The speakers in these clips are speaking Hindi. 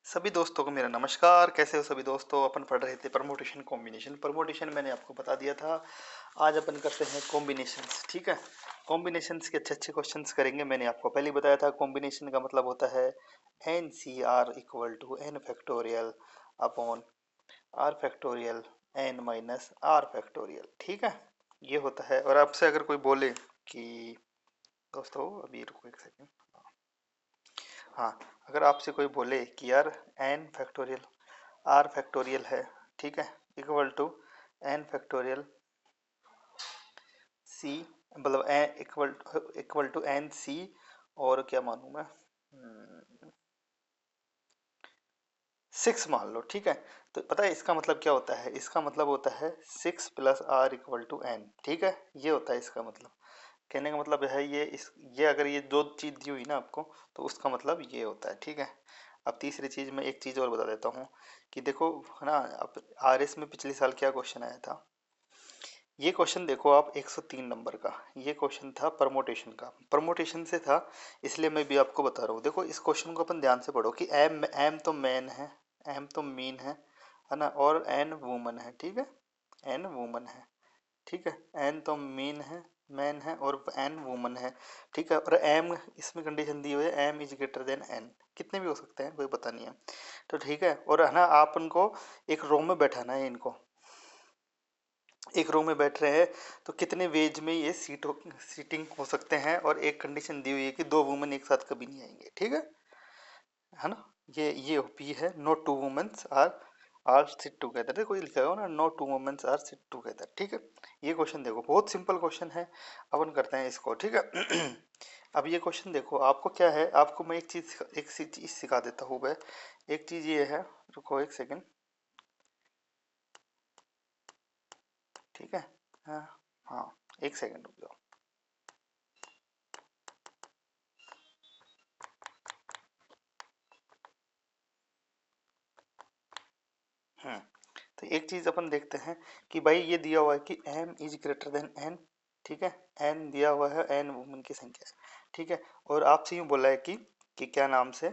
सभी दोस्तों को मेरा नमस्कार। कैसे हो सभी दोस्तों। अपन पढ़ रहे थे परमोटेशन कॉम्बिनेशन। परमोटेशन मैंने आपको बता दिया था। आज अपन करते हैं कॉम्बिनेशंस। ठीक है, कॉम्बिनेशंस के अच्छे अच्छे क्वेश्चंस करेंगे। मैंने आपको पहले ही बताया था कॉम्बिनेशन का मतलब होता है N C R equal to N factorial upon R factorial N minus R factorial. ठीक है, ये होता है। और आपसे अगर कोई बोले कि दोस्तों अभी रुको एक सेकेंड। हाँ, अगर आपसे कोई बोले कि यार एन फैक्टोरियल आर फैक्टोरियल है, ठीक है, इक्वल टू एन फैक्टोरियल सी, मतलब इक्वल टू एन सी, और क्या मानूं मैं, 6 मान लो। ठीक है, तो पता है इसका मतलब क्या होता है। इसका मतलब होता है 6 + r इक्वल टू एन। ठीक है, ये होता है इसका मतलब। कहने का मतलब है ये अगर ये दो चीज़ दी हुई ना आपको, तो उसका मतलब ये होता है। ठीक है, अब तीसरी चीज़ मैं एक चीज़ और बता देता हूँ कि देखो है ना, अब आरएस में पिछले साल क्या क्वेश्चन आया था। ये क्वेश्चन देखो आप, 103 नंबर का ये क्वेश्चन था परमोटेशन का। परमोटेशन से था, इसलिए मैं भी आपको बता रहा हूँ। देखो इस क्वेश्चन को अपन ध्यान से पढ़ो कि एम एम तो मैन है, एम तो मीन है ना, और एन वुमन है। ठीक है, एन वुमन है। ठीक है, एन तो मीन है, मैन है, और एन वुमन है। ठीक है, और एम इसमें कंडीशन दी हुई है M is greater than N. कितने भी हो सकते हैं, कोई पता नहीं है। तो ठीक है, और है ना, आप उनको एक रो में बैठाना है। इनको एक रो में बैठ रहे हैं, तो कितने वेज में ये सीटिंग हो सकते हैं। और एक कंडीशन दी हुई है कि दो वुमेन एक साथ कभी नहीं आएंगे। ठीक है ना। ये पी है, no two womens are sit together. देखो ये लिखा होगा ना, no two womens are sit together. ठीक है, ये क्वेश्चन देखो बहुत सिंपल क्वेश्चन है। अपन करते हैं इसको। ठीक है अब ये क्वेश्चन देखो, आपको क्या है, आपको मैं एक चीज सिखा देता हूँ मैं। एक चीज ये है, रुको एक सेकेंड। ठीक है, हाँ हाँ, एक सेकेंड रुक जाओ। हम्म, तो एक चीज अपन देखते हैं कि भाई ये दिया हुआ है कि m is greater then n। ठीक है, n दिया हुआ है, n वुमन की संख्या है। ठीक है, और आपसे यूँ बोला है कि क्या नाम से,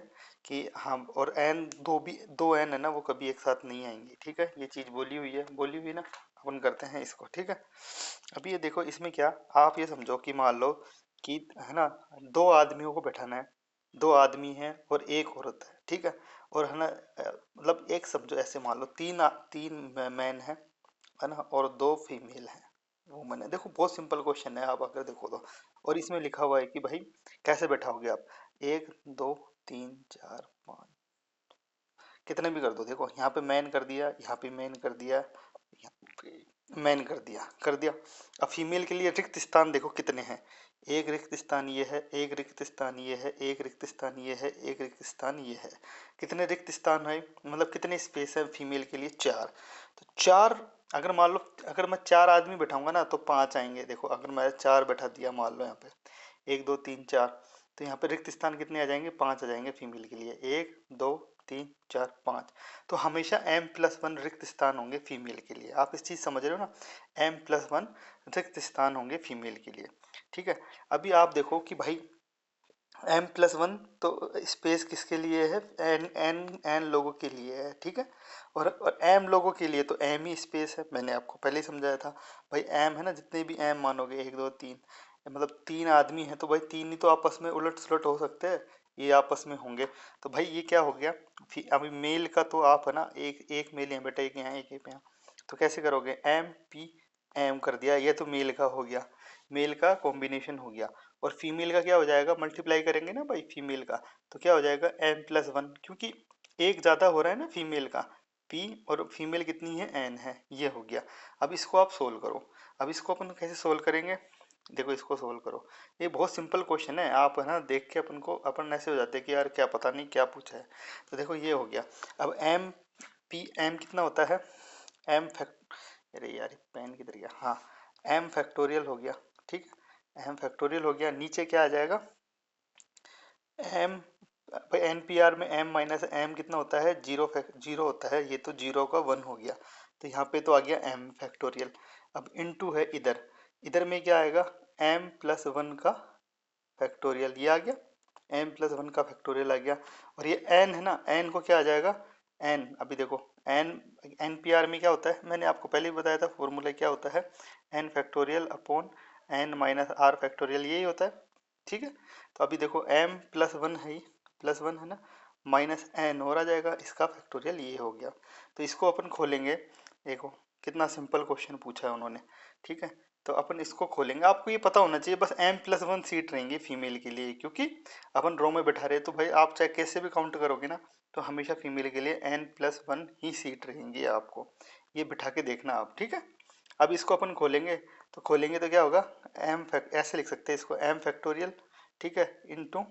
कि हाँ, और n दो n है ना, वो कभी एक साथ नहीं आएंगे। ठीक है, ये चीज बोली हुई ना। अपन करते हैं इसको। ठीक है, अभी ये देखो, इसमें क्या, आप ये समझो कि मान लो कि है ना, दो आदमियों को बैठाना है। दो आदमी हैं और एक औरत है। ठीक है, और है ना, मतलब एक समझो ऐसे मान लो तीन मैन है ना, और दो फीमेल हैं, वुमन है। देखो बहुत सिंपल क्वेश्चन है, आप अगर देखो तो। और इसमें लिखा हुआ है कि भाई कैसे बैठाओगे आप, एक दो तीन चार पाँच, कितने भी कर दो। देखो यहाँ पे मैन कर दिया, यहाँ पे मैन कर दिया, यहाँ पे मैन कर दिया। अब फीमेल के लिए रिक्त स्थान देखो कितने हैं। एक रिक्त स्थान ये है, एक रिक्त स्थान ये है, एक रिक्त स्थान ये है, एक रिक्त स्थान ये है। कितने रिक्त स्थान है, मतलब कितने स्पेस है फीमेल के लिए, 4। तो 4, अगर मान लो अगर मैं 4 आदमी बैठाऊंगा ना, तो 5 आएंगे। देखो अगर मैं 4 बैठा दिया मान लो यहाँ पे, 1 2 3 4, तो यहाँ पे रिक्त स्थान कितने आ जाएंगे, 5 आ जाएंगे फीमेल के लिए। 1 2 3 4 5। तो हमेशा m+1 रिक्त स्थान होंगे फीमेल के लिए। आप इस चीज़ समझ रहे हो ना, m+1 रिक्त स्थान होंगे फीमेल के लिए। ठीक है, अभी आप देखो कि भाई m+1 तो स्पेस किसके लिए है, n लोगों के लिए है। ठीक है, और m लोगों के लिए तो m ही स्पेस है। मैंने आपको पहले ही समझाया था भाई, m है ना, जितने भी m मानोगे, 1 2 3, मतलब 3 आदमी हैं, तो भाई 3 ही तो आपस में उलट सुलट हो सकते हैं, ये आपस में होंगे। तो भाई ये क्या हो गया, अभी मेल का तो आप है ना, एक एक मेल यहाँ बेटा, एक यहाँ एक यहाँ, तो कैसे करोगे, m कर दिया, ये तो मेल का हो गया, मेल का कॉम्बिनेशन हो गया। और फीमेल का क्या हो जाएगा, मल्टीप्लाई करेंगे ना भाई फीमेल का, तो क्या हो जाएगा m+1, क्योंकि एक ज़्यादा हो रहा है ना फीमेल का, p, और फीमेल कितनी है, n है। ये हो गया। अब इसको आप सोल्व करो। अब इसको अपन कैसे सोल्व करेंगे, देखो इसको सोल्व करो। ये बहुत सिंपल क्वेश्चन है, आप है ना देख के अपन ऐसे हो जाते हैं कि यार क्या पता नहीं क्या पूछा है। तो देखो ये हो गया। अब m कितना होता है, m फैक्ट, अरे यार पेन किधर गया, हाँ, m फैक्टोरियल हो गया। ठीक है, m फैक्टोरियल हो गया। नीचे क्या आ जाएगा, m, भाई NPR में m-m कितना होता है, जीरो होता है। ये तो जीरो का 1 हो गया, तो यहाँ पे तो आ गया m फैक्टोरियल। अब इनटू है इधर, इधर में क्या आएगा, m+1 का फैक्टोरियल, ये आ गया। एन प्लस वन का फैक्टोरियल आ गया। और ये एन है ना, एन को क्या आ जाएगा, एन, अभी देखो एन, एन पी आर में क्या होता है, मैंने आपको पहले ही बताया था फॉर्मूला क्या होता है, N factorial upon N minus R factorial, यही होता है। ठीक है, तो अभी देखो एम प्लस वन है, प्लस वन है ना, माइनस एन और आ जाएगा, इसका फैक्टोरियल ये हो गया। तो इसको अपन खोलेंगे, देखो कितना सिंपल क्वेश्चन पूछा है उन्होंने। ठीक है, तो अपन इसको खोलेंगे, आपको ये पता होना चाहिए बस एम प्लस वन सीट रहेंगी फीमेल के लिए, क्योंकि अपन रो में बैठा रहे, तो भाई आप चाहे कैसे भी काउंट करोगे ना, तो हमेशा फीमेल के लिए एन प्लस वन ही सीट रहेंगी, आपको ये बिठा के देखना आप। ठीक है, अब इसको अपन खोलेंगे, तो खोलेंगे तो क्या होगा, ऐसे लिख सकते हैं इसको, एम फैक्टोरियल, ठीक है, into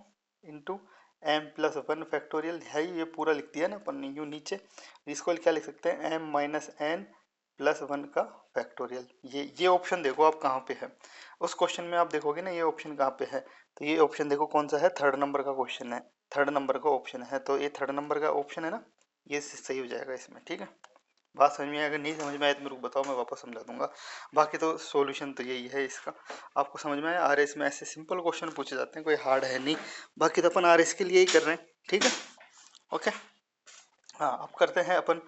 into M plus one factorial है, ये पूरा लिख दिया ना अपन ने यूँ नीचे। इसको क्या लिख सकते हैं, M minus N plus one का फैक्टोरियल। ये ऑप्शन देखो आप कहाँ पे है, उस क्वेश्चन में आप देखोगे ना ये ऑप्शन कहाँ पे है, तो ये ऑप्शन देखो कौन सा है, थर्ड नंबर का क्वेश्चन है, थर्ड नंबर का ऑप्शन है, तो ये थर्ड नंबर का ऑप्शन है ना, ये सही हो जाएगा इसमें। ठीक है, बात समझ में, अगर नहीं समझ में आए तो मेरे को बताओ, मैं वापस समझा दूंगा। बाकी तो सॉल्यूशन तो यही है इसका, आपको समझ में आया। आरएस में ऐसे सिंपल क्वेश्चन पूछे जाते हैं, कोई हार्ड है नहीं, बाकी तो अपन आरएस के लिए ही कर रहे हैं। ठीक है, ओके। हाँ, अब करते हैं अपन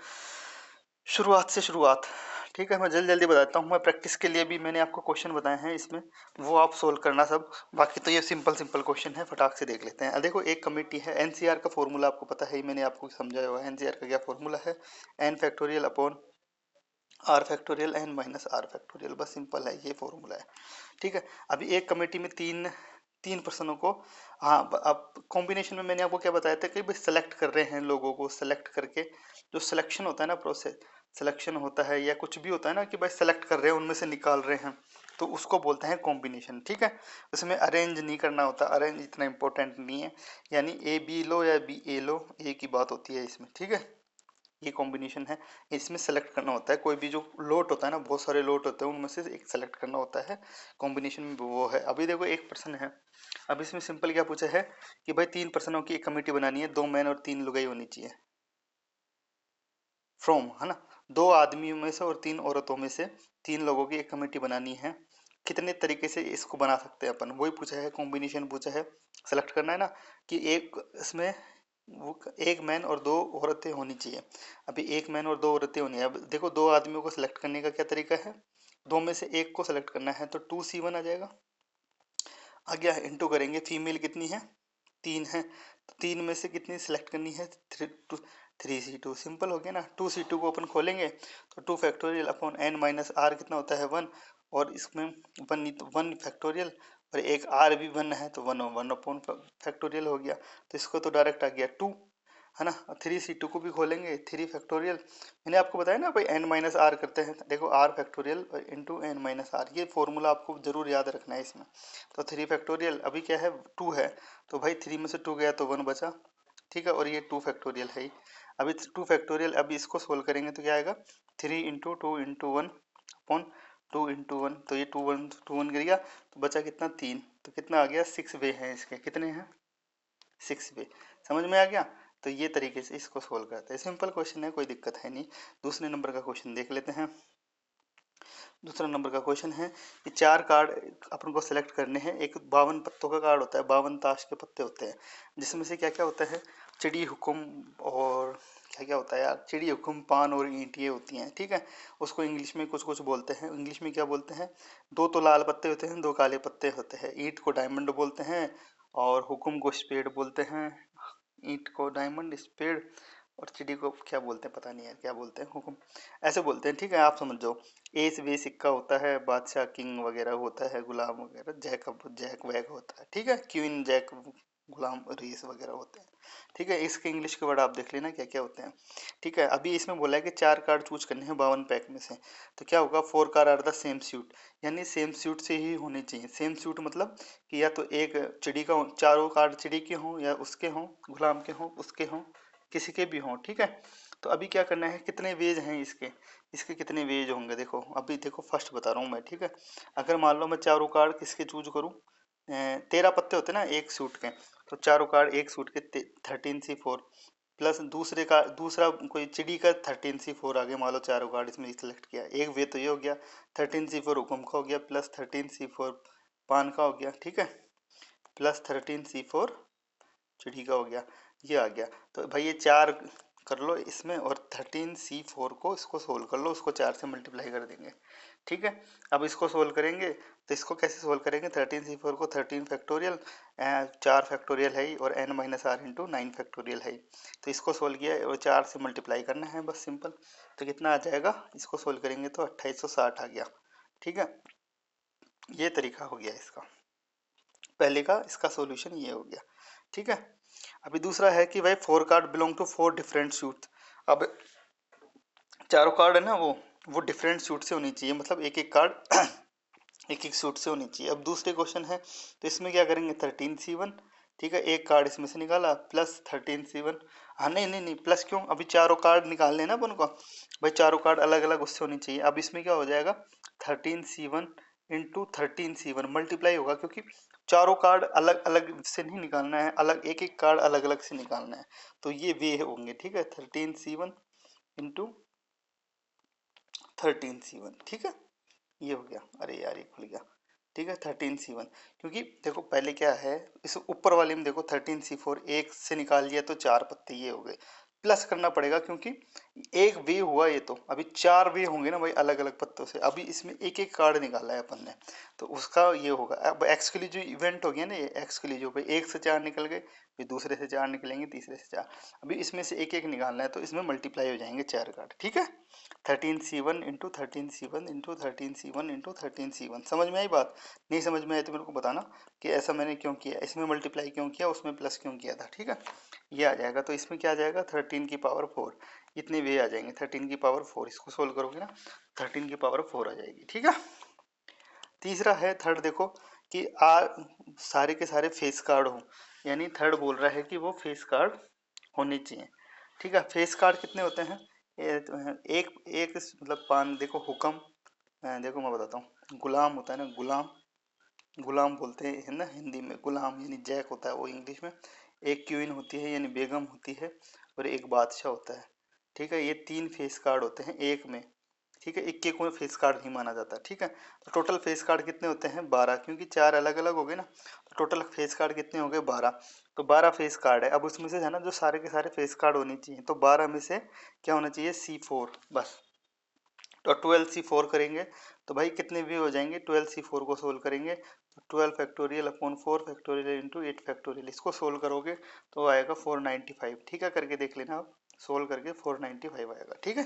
शुरुआत से शुरुआत। ठीक है, मैं जल्दी जल्दी बताता हूँ, मैं प्रैक्टिस के लिए भी मैंने आपको क्वेश्चन बताए हैं इसमें, वो आप सोल्व करना सब। बाकी तो ये सिंपल सिंपल क्वेश्चन है, फटाक से देख लेते हैं। देखो एक कमेटी है, एनसीआर का फॉर्मूला आपको पता है ही, मैंने आपको समझाया हुआ है एनसीआर का क्या फॉर्मूला है, N factorial upon R factorial N minus R factorial, बस सिंपल है, ये फॉर्मूला है। ठीक है, अभी एक कमेटी में तीन तीन पर्सनों को, हाँ अब कॉम्बिनेशन में मैंने आपको क्या बताया था कि भाई सेलेक्ट कर रहे हैं लोगों को, सेलेक्ट करके जो सिलेक्शन होता है ना, प्रोसेस सिलेक्शन होता है या कुछ भी होता है ना, कि भाई सेलेक्ट कर रहे हैं उनमें से निकाल रहे हैं, तो उसको बोलते हैं कॉम्बिनेशन। ठीक है, उसमें अरेंज नहीं करना होता, अरेंज इतना इंपॉर्टेंट नहीं है, यानी ए बी लो या बी ए लो, एक ही बात होती है इसमें। ठीक है, ये कॉम्बिनेशन है, इसमें सेलेक्ट करना होता है, कोई भी जो लोट होता है ना, बहुत सारे लोट होते हैं, उनमें से एक सेलेक्ट करना होता है, कॉम्बिनेशन में वो है। अभी देखो एक पर्सन है, अब इसमें सिंपल क्या पूछा है कि भाई तीन पर्सनों की एक कमेटी बनानी है, दो मैन और तीन लुगाई होनी चाहिए, फ्रॉम, है ना, दो आदमियों में से और तीन औरतों में से तीन लोगों की एक कमेटी बनानी है, कितने तरीके से इसको बना सकते हैं अपन, वही पूछा है, कॉम्बिनेशन पूछा है, सेलेक्ट करना है ना, कि एक इसमें वो एक मैन और दो औरतें होनी चाहिए। अभी एक मैन और दो औरतें होनी है, अब देखो दो आदमियों को सिलेक्ट करने का क्या तरीका है, दो में से एक को सिलेक्ट करना है, तो 2C1 आ जाएगा, आ गया, इंटू करेंगे, फीमेल कितनी है, तीन है, तो तीन में से कितनी सिलेक्ट करनी है, 3C2, सिंपल हो गया ना। 2C2 को अपन खोलेंगे तो 2 factorial upon N minus R कितना होता है, वन, और इसमें वन, वन फैक्टोरियल, और एक आर भी वन है, तो वन वन अपॉन फैक्टोरियल हो गया, तो इसको तो डायरेक्ट आ गया टू, है ना। 3C2 को भी खोलेंगे, 3 फैक्टोरियल, मैंने आपको बताया ना भाई एन माइनस आर करते हैं, देखो R factorial into N minus R, ये फॉर्मूला आपको जरूर याद रखना है इसमें। तो 3 फैक्टोरियल अभी क्या है, टू है, तो भाई थ्री में से टू गया तो वन बचा। ठीक है, और ये 2 फैक्टोरियल है ही। अभी 2 फैक्टोरियल, अभी इसको सोल्व करेंगे तो क्या आएगा, 3 इंटू 2 इंटू 1 अपॉन 2 इंटू 1, तो ये टू वन गिर गया, तो बचा कितना, तीन, तो कितना आ गया, 6 वे हैं इसके, कितने हैं, 6 वे, समझ में आ गया। तो ये तरीके से इसको सोल्व करते हैं, सिंपल क्वेश्चन है, कोई दिक्कत है नहीं। दूसरे नंबर का क्वेश्चन देख लेते हैं। दूसरा नंबर का क्वेश्चन है कि चार कार्ड अपन को सिलेक्ट करने हैं, एक 52 पत्तों का कार्ड होता है, 52 ताश के पत्ते होते हैं, जिसमें से क्या क्या होता है, चिड़ी हुकुम, और क्या क्या होता है यार, चिड़ी हुकुम, पान और ईंट, ये होती हैं। ठीक है, उसको इंग्लिश में कुछ कुछ बोलते हैं, इंग्लिश में क्या बोलते हैं, दो तो लाल पत्ते होते हैं, दो काले पत्ते होते हैं, ईंट को डायमंड बोलते हैं, और हुकुम को स्पेड बोलते हैं, ईंट को डायमंड, स्पेड, और चिड़ी को क्या बोलते हैं पता नहीं यार, क्या बोलते हैं, हुकुम, ऐसे बोलते हैं। ठीक है, आप समझ जाओ, एस वे सिक्का होता है, बादशाह किंग वगैरह होता है, गुलाम वगैरह, जैक वैक होता है। ठीक है, क्वीन जैक, गुलाम रेस वगैरह होते हैं। ठीक है, इसके इंग्लिश के वर्ड आप देख लेना क्या क्या होते हैं। ठीक है, अभी इसमें बोला है कि चार कार्ड चूज करने हैं 52 पैक में से, तो क्या होगा, 4 card are the same suit, यानी सेम सूट से ही होने चाहिए। सेम सूट मतलब कि या तो एक चिड़ी का, चारों कार्ड चिड़ी के हों, या उसके हों, गुलाम के हों, उसके हों, किसी के भी हों। ठीक है, तो अभी क्या करना है, कितने वेज हैं इसके, इसके कितने वेज होंगे, देखो अभी देखो फर्स्ट बता रहा हूँ मैं। ठीक है, अगर मान लो मैं चारों कार्ड किसके चूज करूँ, 13 पत्ते होते हैं ना एक सूट के, तो चारों कार्ड एक सूट के 13C4, प्लस दूसरे का दूसरा कोई चिड़ी का 13C4 आगे, मान लो चारों कार्ड इसमें सेलेक्ट किया, एक वे तो ये हो गया, 13C4 हुकुम का हो गया, प्लस 13C4 पान का हो गया। ठीक है, प्लस 13C4 चिड़ी का हो गया, ये आ गया। तो भाई ये 4 कर लो इसमें, और 13C4 को इसको सोल्व कर लो, उसको 4 से मल्टीप्लाई कर देंगे। ठीक है, अब इसको सोल्व करेंगे तो इसको कैसे सोल्व करेंगे, 13C4 को 13 फैक्टोरियल, 4 फैक्टोरियल है ही, और n minus R into 9 factorial है ही। तो इसको सोल्व किया और 4 से मल्टीप्लाई करना है बस, सिंपल। तो कितना आ जाएगा, इसको सोल्व करेंगे तो 2860 आ गया। ठीक है, ये तरीका हो गया इसका, पहले का इसका सॉल्यूशन ये हो गया। ठीक है, अभी दूसरा है कि भाई 4 card belong to 4 different suits. अब चारों कार्ड है ना, वो डिफरेंट सूट से होनी चाहिए, मतलब एक एक कार्ड एक एक सूट से होनी चाहिए। अब दूसरे क्वेश्चन है तो इसमें क्या करेंगे, 13C1, ठीक है, एक कार्ड इसमें से निकाला, प्लस 13C1। हाँ नहीं नहीं नहीं, प्लस क्यों, अभी चारों कार्ड निकालने ना अपन को, भाई चारों कार्ड अलग अलग उससे होनी चाहिए। अब इसमें क्या हो जाएगा, 13C1 इंटू 13C1 मल्टीप्लाई होगा, क्योंकि चारों कार्ड अलग अलग से नहीं निकालना है, अलग एक एक कार्ड अलग अलग से निकालना है, तो ये वे होंगे। ठीक है, 13C1 इंटू 13C1, ठीक है, ये हो गया। अरे यार ये खुल गया। ठीक है, 13C1, क्योंकि देखो पहले क्या है, इस ऊपर वाले में देखो 13C4 एक से निकाल लिया तो 4 पत्ते ये हो गए, प्लस करना पड़ेगा क्योंकि एक वे हुआ ये, तो अभी 4 वे होंगे ना भाई अलग अलग पत्तों से। अभी इसमें एक एक कार्ड निकाला है अपन ने, तो उसका ये होगा। अब एक्स के लिए जो इवेंट हो गया ना, ये एक्स के लिए जो भाई 1 से 4 निकल गए, फिर दूसरे से 4 निकलेंगे, तीसरे से 4, अभी इसमें से एक एक निकालना है, तो इसमें मल्टीप्लाई हो जाएंगे 4 कार्ड। ठीक है, 13C1 into 13C1 into 13C1 into 13C1, समझ में आई बात? नहीं समझ में आई तो मेरे को बताना कि ऐसा मैंने क्यों किया, इसमें मल्टीप्लाई क्यों किया, उसमें प्लस क्यों किया था। ठीक है, ये आ जाएगा। तो इसमें क्या आ जाएगा, 13 की पावर 4, इतने वे आ जाएंगे, 13 की पावर 4, इसको सोल्व करोगे ना 13 की पावर 4 आ जाएगी। ठीक है, तीसरा है थर्ड, देखो कि सारे के सारे फेस कार्ड हो, यानी थर्ड बोल रहा है कि वो फेस कार्ड होने चाहिए। ठीक है, फेस कार्ड कितने होते हैं, एक एक मतलब पान, देखो हुक्म, देखो मैं बताता हूँ, गुलाम होता है ना, गुलाम, गुलाम बोलते हैं है ना हिंदी में, गुलाम यानी जैक होता है वो इंग्लिश में, एक क्वीन होती है यानी बेगम होती है, और एक बादशाह होता है। ठीक है, ये 3 फेस कार्ड होते हैं एक में। ठीक है, इक्के को फेस कार्ड नहीं माना जाता। ठीक है, तो टोटल फेस कार्ड कितने होते हैं, 12, क्योंकि 4 अलग अलग हो गए ना, तो टोटल फेस कार्ड कितने हो गए, 12। तो 12 फेस कार्ड है। अब उसमें से है ना जो सारे के सारे फेस कार्ड होने चाहिए, तो 12 में से क्या होना चाहिए, C4 बस। तो 12C4 करेंगे तो भाई कितने भी हो जाएंगे, 12C4 को सोल्व करेंगे तो 12 factorial upon 4 factorial into 8 factorial, इसको सोल्व करोगे तो आएगा 495। ठीक है, करके देख लेना आप, सोल्व करके 495 आएगा। ठीक है,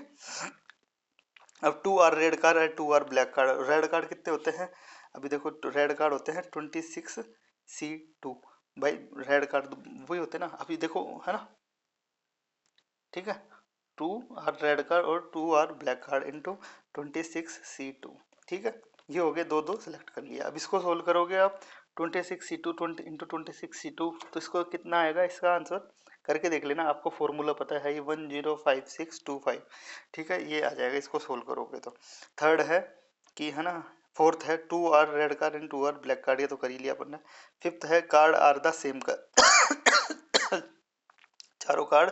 अब 2 आर रेड कार्ड है, 2 are black card. Red card कितने होते हैं, अभी देखो रेड कार्ड होते हैं 26C2, भाई रेड कार्ड वही होते हैं ना, अभी देखो है ना। ठीक है, 2 आर रेड कार्ड और 2 are black card into 26C2। ठीक है, ये हो गए, दो दो सेलेक्ट कर लिया। अब इसको सोल्व करोगे आप 26C2 20 इंटू 26C2, तो इसको कितना आएगा, इसका आंसर करके देख लेना, आपको फॉर्मूला पता है ये 105625। ठीक है, ये आ जाएगा इसको सोल्व करोगे तो। थर्ड है कि है ना, फोर्थ है 2 are red card and 2 are black card, ये तो कर ही लिया अपन ने। फिफ्थ है कार्ड आर द सेम का चारों कार्ड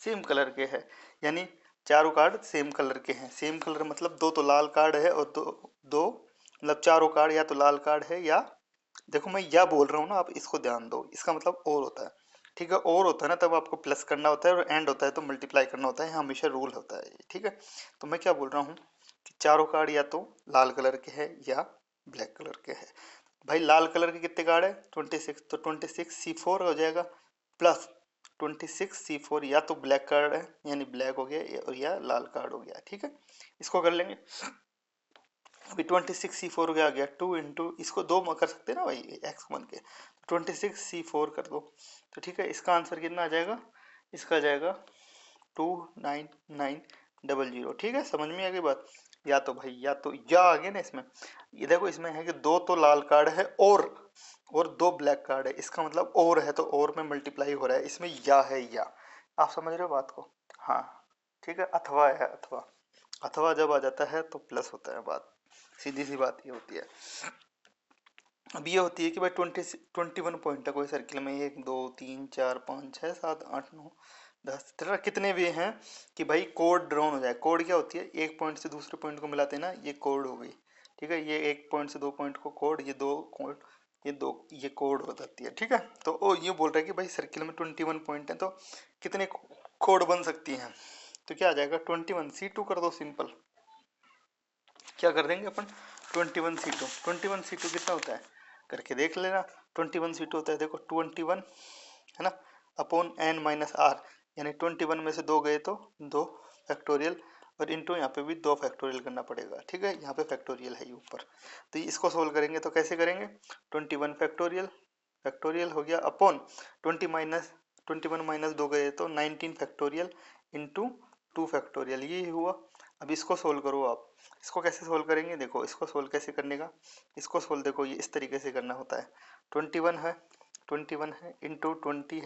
सेम कलर के हैं, यानी चारों कार्ड सेम कलर के हैं। सेम कलर मतलब दो तो लाल कार्ड है और दो दो मतलब चारों कार्ड या तो लाल कार्ड है, या देखो मैं या बोल रहा हूँ ना, आप इसको ध्यान दो, इसका मतलब और होता है। ठीक है, और होता है ना तब आपको प्लस करना होता है, और एंड होता है तो मल्टीप्लाई करना होता है, हमेशा रूल होता है। ठीक है, तो मैं क्या बोल रहा हूँ कि चारों कार्ड या तो लाल कलर के हैं या ब्लैक कलर के हैं। भाई लाल कलर के कितने कार्ड है, 26, तो 26C4 हो जाएगा, प्लस 26C4, या तो ब्लैक कार्ड है यानी ब्लैक हो गया, और या लाल कार्ड हो गया। ठीक है, इसको कर लेंगे। अभी 26C4 हो गया 2 इंटू, इसको दो में कर सकते हैं ना भाई, एक्स वन के, 26C4 कर दो, तो ठीक है, इसका आंसर कितना आ जाएगा, इसका आ जाएगा 29900। ठीक है, समझ में आ गई बात? या तो भाई या तो या आ गया ना इसमें, ये देखो इसमें है कि दो तो लाल कार्ड है और दो ब्लैक कार्ड है, इसका मतलब और है, तो और में मल्टीप्लाई हो रहा है, इसमें या है, या आप समझ रहे हो बात को? हाँ, ठीक है, अथवा है, अथवा, अथवा जब आ जाता है तो प्लस होता है, बात सीधी सी बात ये होती है। अब ये होती है कि भाई 21 पॉइंट है कोई सर्किल में, 1 2 3 4 5 6 7 8 9 10 13 कितने वे हैं कि भाई कोड ड्रॉन हो जाए। कोड क्या होती है, एक पॉइंट से दूसरे पॉइंट को मिलाते हैं ना, ये कोड हो गई। ठीक है, ये एक पॉइंट से दो पॉइंट को कोड, ये दो कोड ये कोड हो जाती है। ठीक है, तो वो ये बोल रहा है कि भाई सर्किल में 21 पॉइंट है, तो कितने कोड बन सकती हैं? तो क्या आ जाएगा, 21 C2 कर दो सिंपल। क्या कर देंगे अपन, 21 C2। 21 C2 कितना होता है करके देख लेना। 21 C2 होता है, देखो 21 है ना, अपॉन n माइनस आर, यानी 21 में से 2 गए तो 2 फैक्टोरियल, और इंटू यहाँ पे भी 2 फैक्टोरियल करना पड़ेगा। ठीक है, यहाँ पे फैक्टोरियल है ये ऊपर, तो इसको सोल्व करेंगे तो कैसे करेंगे, 21 फैक्टोरियल, फैक्टोरियल हो गया अपॉन 21 माइनस 2 गए तो 19 फैक्टोरियल इंटू 2 फैक्टोरियल, ये हुआ। अब इसको सोल्व करो आप। इसको कैसे सोल्व करेंगे, देखो इसको सोल्व कैसे करने का, इसको सोल्व देखो ये इस तरीके से करना होता है। 21 है इंटू 20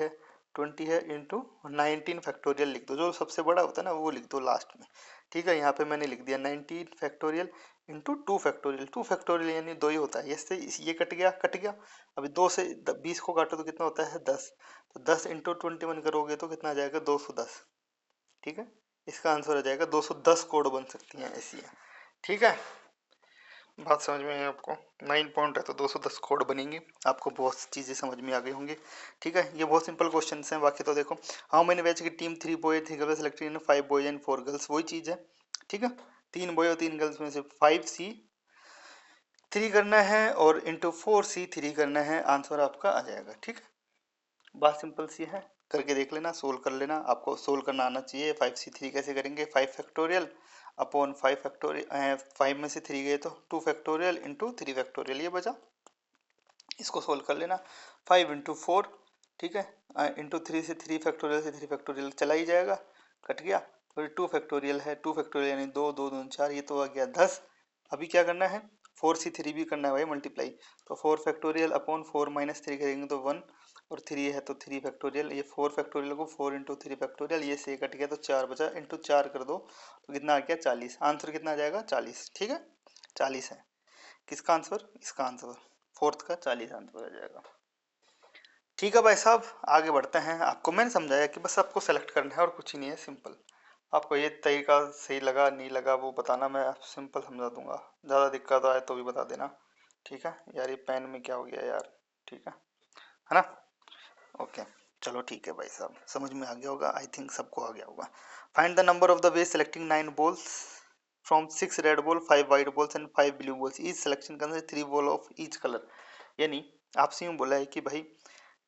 है इंटू 19 फैक्टोरियल लिख दो, जो सबसे बड़ा होता है ना वो लिख दो लास्ट में। ठीक है, यहाँ पे मैंने लिख दिया 19 फैक्टोरियल इंटू 2 फैक्टोरियल। 2 फैक्टोरियल यानी 2 ही होता है, इससे ये कट गया। अभी 2 से 20 को काटो तो कितना होता है 10, तो 10 इंटू 21 करोगे तो कितना आ जाएगा 210। ठीक है, इसका आंसर आ जाएगा 210 कोड बन सकती हैं ऐसी है। ठीक है, बात समझ में है आपको, 9 पॉइंट है तो 210 कोड बनेंगे। आपको बहुत चीज़ें समझ में आ गई होंगी। ठीक है, ये बहुत सिंपल क्वेश्चन हैं। बाकी तो देखो, हाउ मेनी बैच की team 3 boy 3 girls selected in 5 boys and 4 girls, वही चीज़ है। ठीक है, 3 बॉय और 3 गर्ल्स में से 5C3 करना है और इंटू 4C3 करना है, आंसर आपका आ जाएगा। ठीक है, बात सिंपल सी है, करके देख लेना, सोल्व कर लेना। आपको सोल्व करना आना चाहिए। 5C3 कैसे करेंगे, 5 फैक्टोरियल अपॉन 5 फैक्टोरियल, 5 में से 3 गए तो 2 फैक्टोरियल इंटू 3 फैक्टोरियल, ये बचा। इसको सोल्व कर लेना, 5 इंटू 4, ठीक है, इंटू 3 से 3 फैक्टोरियल से 3 फैक्टोरियल चला ही जाएगा, कट गया। और 2 फैक्टोरियल है, 2 फैक्टोरियल यानी 2 2 2 4, ये तो आ गया 10। अभी क्या करना है, 4C3 भी करना है भाई मल्टीप्लाई, तो 4 फैक्टोरियल अपॉन 4 माइनस 3 करेंगे तो 1, और 3 है तो 3 फैक्टोरियल, ये 4 फैक्टोरियल को 4 इंटू 3 फैक्टोरियल, ये से कट गया तो 4 बचा, इंटू 4 कर दो तो कितना आ गया 40। आंसर कितना आ जाएगा 40। ठीक है, 40 है किसका आंसर, इसका आंसर फोर्थ का 40 आंसर आ जाएगा। ठीक है भाई साहब, आगे बढ़ते हैं। आपको मैंने समझाया कि बस आपको सेलेक्ट करना है और कुछ ही नहीं है, सिंपल। आपको ये तरीका सही लगा नहीं लगा वो बताना, मैं सिंपल समझा दूंगा। ज़्यादा दिक्कत आए तो भी बता देना। ठीक है यार, ये पेन में क्या हो गया यार। ठीक है ना, ओके। चलो ठीक है भाई साहब, समझ में आ गया होगा, आई थिंक सबको आ गया होगा। Find the number of the way selecting 9 balls from 6 red ball 5 white balls and 5 blue balls, each selection consist 3 ball of each colour. यानी आपसे यूँ बोला है कि भाई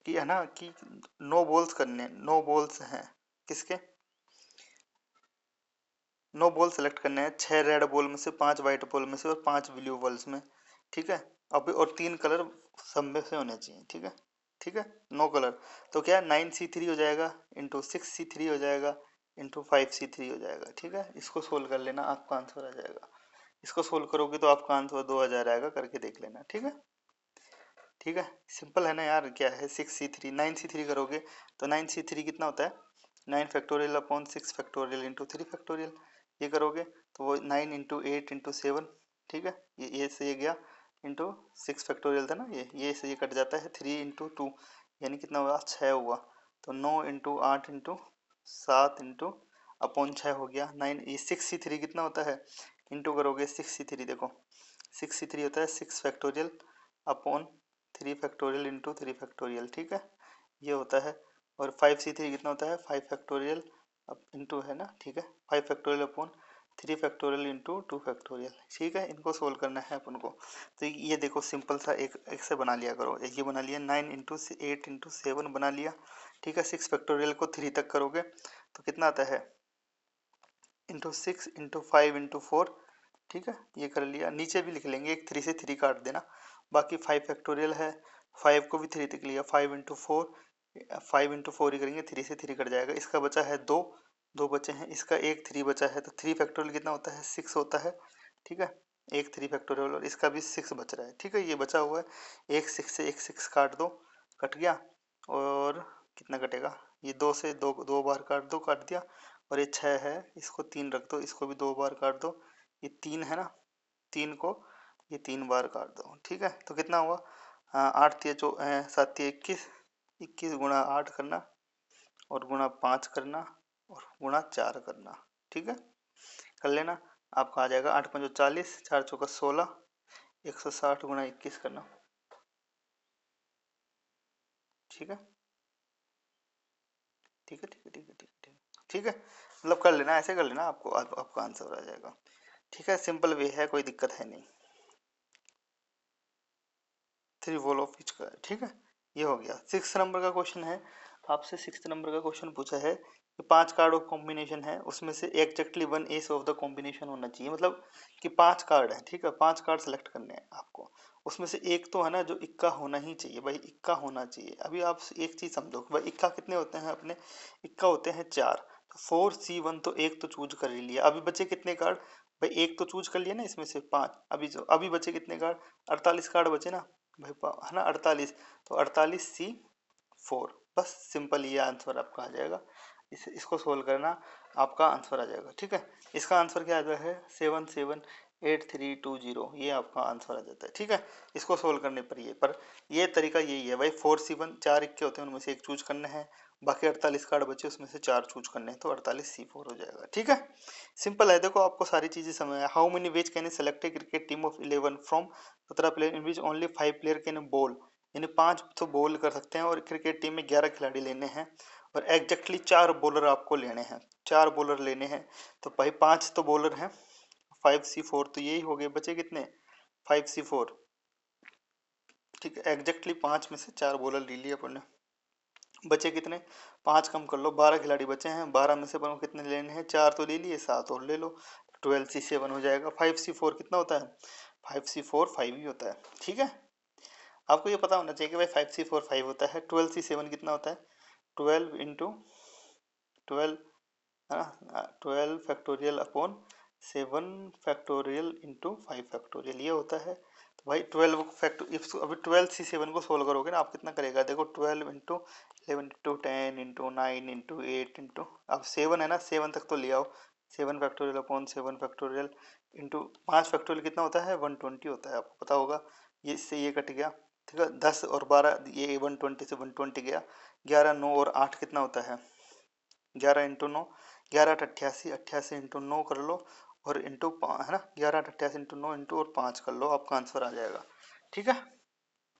कि है ना कि 9 बॉल्स करने, 9 बॉल्स हैं किसके, 9 बॉल सेलेक्ट करने हैं, 6 रेड बॉल में से, 5 वाइट बॉल में से और 5 ब्लू बॉल्स में। ठीक है, अब और 3 कलर सब में से होने चाहिए। ठीक है, ठीक है, 9 कलर, तो क्या 9C3 हो जाएगा इंटू 6C3 हो जाएगा इंटू 5C3 हो जाएगा। ठीक है, इसको सोल्व कर लेना, आपका आंसर आ जाएगा। इसको सोल्व करोगे तो आपका आंसर 2000 आएगा, करके देख लेना। ठीक है, ठीक है, सिंपल है ना यार, क्या है 6C3, 9C3 करोगे तो 9C3 कितना होता है, 9 factorial upon 6 factorial into 3 factorial, ये करोगे तो वो 9 इंटू 8 इंटू 7। ठीक है, ये से ये गया इंटू 6 फैक्टोरियल था ना, ये से ये कट जाता है, 3 इंटू 2 यानी कितना हुआ 6 हुआ, तो 9 इंटू 8 इंटू 7 इंटू अपॉन 6 हो गया 9। ये 6C3 कितना होता है, इंटू करोगे 6C3, देखो 6C3 होता है 6 factorial upon 3 factorial into 3 factorial. ठीक है, ये होता है। और 5C3 कितना होता है 5 फैक्टोरियल अब इंटू है ना, ठीक है, 5 factorial upon 3 factorial into 2 factorial. ठीक है, इनको सोल्व करना है अपन को। तो ये देखो सिंपल सा एक एक से बना लिया करो, एक ये बना लिया 9 इंटू 8 इंटू 7 बना लिया। ठीक है, 6 फैक्टोरियल को 3 तक करोगे तो कितना आता है इंटू 6 इंटू 5 इंटू 4। ठीक है, ये कर लिया, नीचे भी लिख लेंगे, एक 3 से 3 काट देना, बाकी 5 फैक्टोरियल है, 5 को भी 3 तक लिया, 5 इंटू 4, 5 इंटू 4 ही करेंगे, 3 से 3 कट जाएगा, इसका बचा है 2, 2 बचे हैं, इसका एक 3 बचा है, तो 3 फैक्टोरियल कितना होता है 6 होता है। ठीक है, एक 3 फैक्टोरियल और इसका भी 6 बच रहा है। ठीक है, ये बचा हुआ है, एक 6 से एक 6 काट दो, कट गया, और कितना कटेगा, ये 2 से 2 2 बार काट दो, काट दिया, और ये 6 है, इसको 3 रख दो, इसको भी 2 बार काट दो, ये 3 है ना, 3 को ये 3 बार काट दो। ठीक है, तो कितना हुआ 8 तिया 7 तिया 21, 21 गुणा 8 करना और गुणा 5 करना और गुणा 4 करना। ठीक है, कर लेना, आपका आ जाएगा 8 5 40, 4 चौका 16, 160 गुणा 21 करना, ठीक है, ठीक है, ठीक है, ठीक है, ठीक है, ठीक है, ठीक है, मतलब कर लेना, ऐसे कर लेना, आपका आंसर आ जाएगा। ठीक है, सिंपल वे है, कोई दिक्कत है नहीं। थ्री वॉल ऑफ ईच का, ठीक है, ये हो गया। सिक्स नंबर का क्वेश्चन है, आपसे सिक्स नंबर का क्वेश्चन पूछा है कि पांच कार्ड ऑफ कॉम्बिनेशन है, उसमें से exactly one S of the combination होना चाहिए, मतलब कि पांच कार्ड है, ठीक है, पांच कार्ड सेलेक्ट करने हैं आपको, उसमें से एक तो है ना जो इक्का होना ही चाहिए भाई, इक्का होना चाहिए। अभी आप एक चीज समझो भाई, इक्का कितने होते हैं अपने, इक्का होते हैं चार, तो फोर सी वन, तो एक तो चूज कर ही लिया, अभी बचे कितने कार्ड भाई, एक तो चूज कर लिया ना इसमें से पांच, अभी जो अभी बचे कितने कार्ड, 48 कार्ड बचे ना भाई, है ना 48, तो 48C4, बस सिंपल ये आंसर आपका आ जाएगा। इसको सोल्व करना, आपका आंसर आ जाएगा। ठीक है, इसका आंसर क्या आता है, 778320, ये आपका आंसर आ जाता है। ठीक है, इसको सोल्व करने पर ये तरीका यही है भाई, 4C1, चार इक्के होते हैं, उनमें से एक चूज करना है, बाकी 48 कार्ड बचे, उसमें से चार चूज करने हैं, तो 48C4 हो जाएगा। ठीक है, सिंपल है, देखो आपको सारी चीजें समझ आया। How many ways can select A cricket team of 11 from 17 player in which only 5 player can ball, यानी पांच तो बॉल कर सकते हैं, और क्रिकेट टीम में 11 खिलाड़ी लेने हैं, और एग्जैक्टली चार बॉलर आपको लेने हैं, चार बॉलर लेने हैं, तो भाई पांच तो बॉलर हैं, 5C4, तो यही हो गए, बचे कितने, 5C4। ठीक है, एग्जैक्टली पांच में से चार बॉलर ले लिए अपन ने, बचे कितने, पांच कम कर लो, 12 खिलाड़ी बचे हैं, 12 में से अपन को कितने लेने हैं, चार तो ले लिए, सात और ले लो, 12C7 हो जाएगा। 5C4 कितना होता है, 5C4 5 ही होता है। ठीक है, आपको ये पता होना चाहिए कि भाई 5C4 5 होता है। 12C7 कितना होता है, 12 × 12, है ना, 12 factorial upon 7 factorial into 5 factorial, ये होता है। तो भाई 12 फैक्ट अभी 12C7 को सोल्व करोगे ना, आप कितना करेगा, देखो 12 × 11 × 10 × 9 × 8 अब 7 है ना, 7 तक तो ले आओ, 7 factorial upon 7 factorial into 5 factorial कितना होता है, 120 होता है, आपको पता होगा। ये इससे ये कट गया, ठीक है, 10 और 12, ये 120 से 120 गया, 11 9 और 8 कितना होता है, 11 × 9, 11 × 8 88, 88 × 9 कर लो, और इंटू है ना, 11 × 88 × 9 इंटू और 5 कर लो, आपका आंसर आ जाएगा। ठीक है,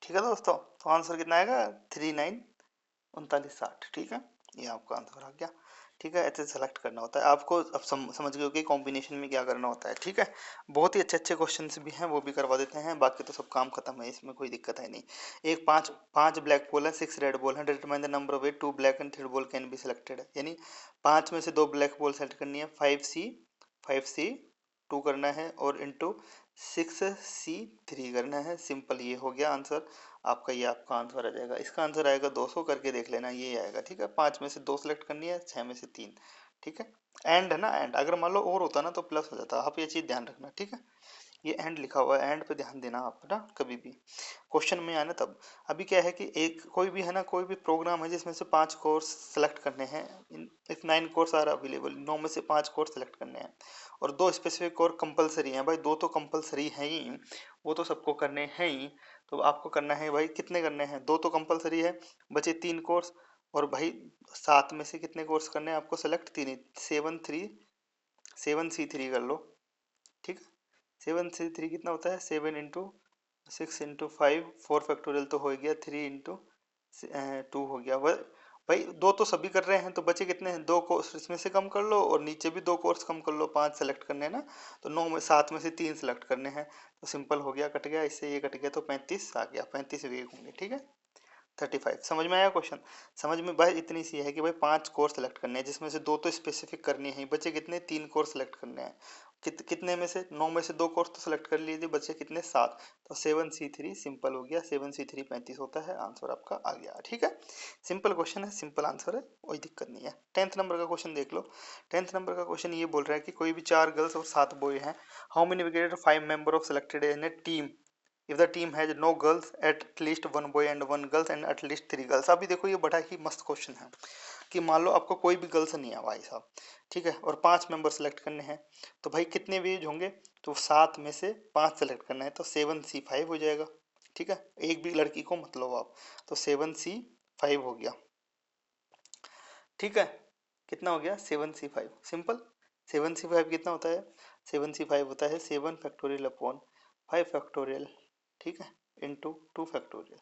ठीक है दोस्तों, तो आंसर कितना आएगा, 39 39 60। ठीक है, ये आपका आंसर आ गया। ठीक है, ऐसे सेलेक्ट करना होता है आपको, अब समझ गए हो कि कॉम्बिनेशन में क्या करना होता है। ठीक है, बहुत ही अच्छे अच्छे क्वेश्चंस भी हैं, वो भी करवा देते हैं, बाकी तो सब काम खत्म है, इसमें कोई दिक्कत है नहीं। एक पांच पांच ब्लैक बॉल है, 6 रेड बॉल है, determine the number of way 2 black and 3 ball can be selected, यानी पांच में से दो ब्लैक बॉल सेलेक्ट करनी है, 5C2 करना है, और इंटू 6C3 करना है, सिंपल, ये हो गया आंसर आपका, ये आपका आंसर आ जाएगा। इसका आंसर आएगा 200, करके देख लेना, ये आएगा। ठीक है, पांच में से दो सेलेक्ट करनी है, छह में से तीन। ठीक है, एंड है ना, एंड अगर मान लो और होता ना तो प्लस हो जाता, आप ये चीज ध्यान रखना। ठीक है, ये एंड लिखा हुआ है, एंड पे ध्यान देना आप ना, कभी भी क्वेश्चन में आना तब। अभी क्या है कि एक कोई भी है ना, कोई भी प्रोग्राम है जिसमें से पांच कोर्स सेलेक्ट करने हैं, इफ 9 कोर्स आर अवेलेबल, 9 में से पांच कोर्स सेलेक्ट करने हैं, और दो स्पेसिफिक और कंपलसरी हैं भाई, दो तो कंपलसरी हैं ही, वो तो सबको करने हैं ही, तो आपको करना है भाई, कितने करने हैं, दो तो कंपलसरी है, बचे तीन कोर्स, और भाई सात में से कितने कोर्स करने हैं आपको सेलेक्ट, तीन ही, 7C3 कर लो। ठीक है, 7C3 कितना होता है, 7 × 6 × 5, 4 फैक्टोरियल तो हो गया, 3 × 2 हो गया, भाई दो तो सभी कर रहे हैं, तो बचे कितने हैं, दो कोर्स इसमें से कम कर लो, और नीचे भी दो कोर्स कम कर लो, पांच सेलेक्ट करने हैं ना, तो नौ में सात में से तीन सेलेक्ट करने हैं, तो सिंपल हो गया, कट गया, इससे ये कट गया, तो 35 आ गया, 35 वे होंगे। ठीक है, 35। समझ में आया क्वेश्चन, समझ में भाई इतनी सी है कि भाई पांच कोर्स सेलेक्ट करने हैं, जिसमें से दो तो स्पेसिफिक करनी है, बचे कितने, तीन कोर्स सेलेक्ट करने हैं, कितने में से, नौ में से दो कोर्स तो सेलेक्ट कर लिए थे, बचे कितने, सात, तो 7C3 सिंपल हो गया, 7C3 35 होता है, आंसर आपका आ गया। ठीक है, सिंपल क्वेश्चन है, सिंपल आंसर है, कोई दिक्कत नहीं है। 10th नंबर का क्वेश्चन देख लो। 10th नंबर का क्वेश्चन ये बोल रहा है कि कोई भी चार गर्ल्स और सात बॉय हैं, how many wicket 5 member of selected in A team if the team has no girls, at least one boy and one girls and at least three girls। अभी देखो ये बड़ा ही मस्त क्वेश्चन है कि मान लो आपको कोई भी गर्ल्स नहीं है भाई साहब, ठीक है, और पांच मेंबर सेलेक्ट करने हैं, तो भाई कितने वेज होंगे, तो सात में से पांच सेलेक्ट करना है, तो 7C5 हो जाएगा। ठीक है, एक भी लड़की को मत लो आप, तो 7C5 हो गया। ठीक है, कितना हो गया, 7C5, सिंपल। 7C5 कितना होता है, 7C5 होता है 7 फैक्टोरियल अपॉन 5 फैक्टोरियल, ठीक है, इंटू 2 फैक्टोरियल।